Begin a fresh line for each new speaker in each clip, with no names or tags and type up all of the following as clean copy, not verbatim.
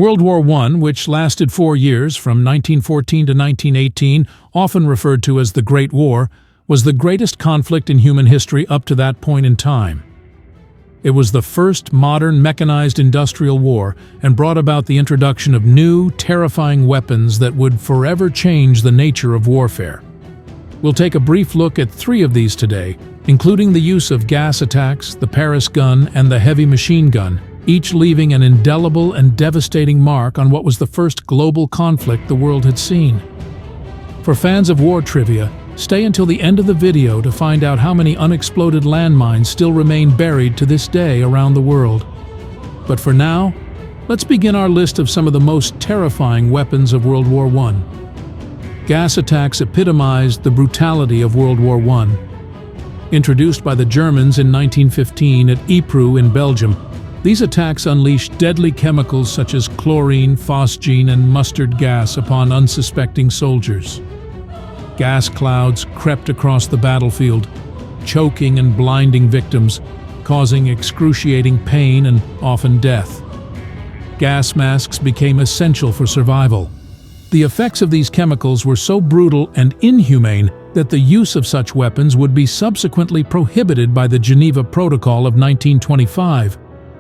World War I, which lasted 4 years, from 1914 to 1918, often referred to as the Great War, was the greatest conflict in human history up to that point in time. It was the first modern mechanized industrial war and brought about the introduction of new, terrifying weapons that would forever change the nature of warfare. We'll take a brief look at 3 of these today, including the use of gas attacks, the Paris gun, and the heavy machine gun, each leaving an indelible and devastating mark on what was the first global conflict the world had seen. For fans of war trivia, stay until the end of the video to find out how many unexploded landmines still remain buried to this day around the world. But for now, let's begin our list of some of the most terrifying weapons of World War I. Gas attacks epitomized the brutality of World War I. Introduced by the Germans in 1915 at Ypres in Belgium, these attacks unleashed deadly chemicals such as chlorine, phosgene, and mustard gas upon unsuspecting soldiers. Gas clouds crept across the battlefield, choking and blinding victims, causing excruciating pain and often death. Gas masks became essential for survival. The effects of these chemicals were so brutal and inhumane that the use of such weapons would be subsequently prohibited by the Geneva Protocol of 1925,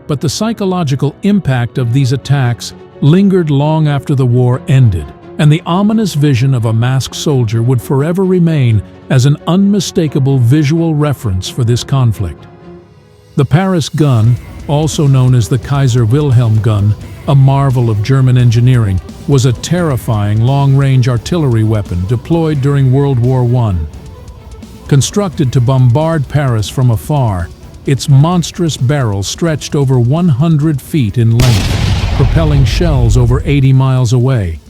but the psychological impact of these attacks lingered long after the war ended, and the ominous vision of a masked soldier would forever remain as an unmistakable visual reference for this conflict. The Paris gun, also known as the Kaiser Wilhelm gun, a marvel of German engineering, was a terrifying long-range artillery weapon deployed during World War I. Constructed to bombard Paris from afar, its monstrous barrel stretched over 100 feet in length, propelling shells over 80 miles away,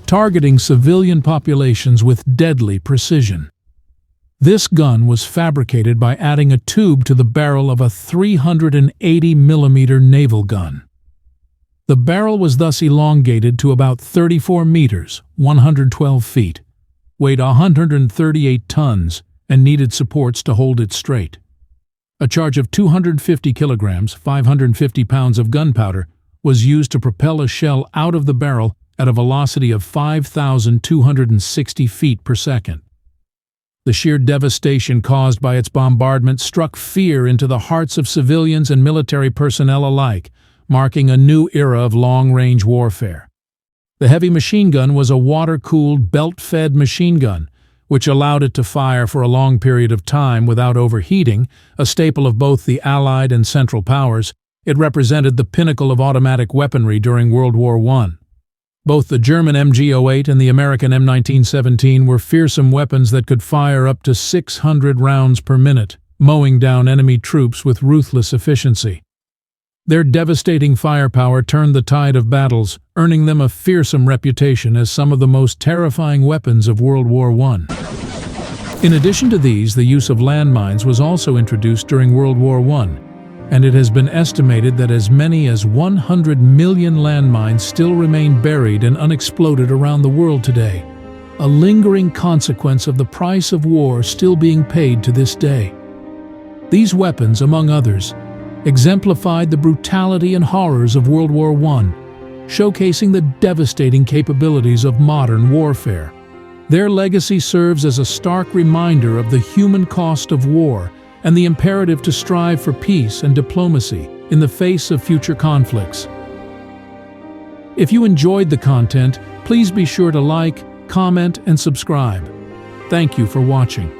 targeting civilian populations with deadly precision. This gun was fabricated by adding a tube to the barrel of a 380mm naval gun. The barrel was thus elongated to about 34 meters, 112 feet, weighed 138 tons, and needed supports to hold it straight. A charge of 250 kilograms, 550 pounds of gunpowder, was used to propel a shell out of the barrel at a velocity of 5,260 feet per second. The sheer devastation caused by its bombardment struck fear into the hearts of civilians and military personnel alike, marking a new era of long-range warfare. The heavy machine gun was a water-cooled, belt-fed machine gun, which allowed it to fire for a long period of time without overheating, a staple of both the Allied and Central Powers. It represented the pinnacle of automatic weaponry during World War I. Both the German MG-08 and the American M1917 were fearsome weapons that could fire up to 600 rounds per minute, mowing down enemy troops with ruthless efficiency. Their devastating firepower turned the tide of battles, earning them a fearsome reputation as some of the most terrifying weapons of World War I. In addition to these, the use of landmines was also introduced during World War I, and it has been estimated that as many as 100 million landmines still remain buried and unexploded around the world today, a lingering consequence of the price of war still being paid to this day. These weapons, among others, exemplified the brutality and horrors of World War I, showcasing the devastating capabilities of modern warfare. Their legacy serves as a stark reminder of the human cost of war and the imperative to strive for peace and diplomacy in the face of future conflicts. If you enjoyed the content, please be sure to like, comment, and subscribe. Thank you for watching.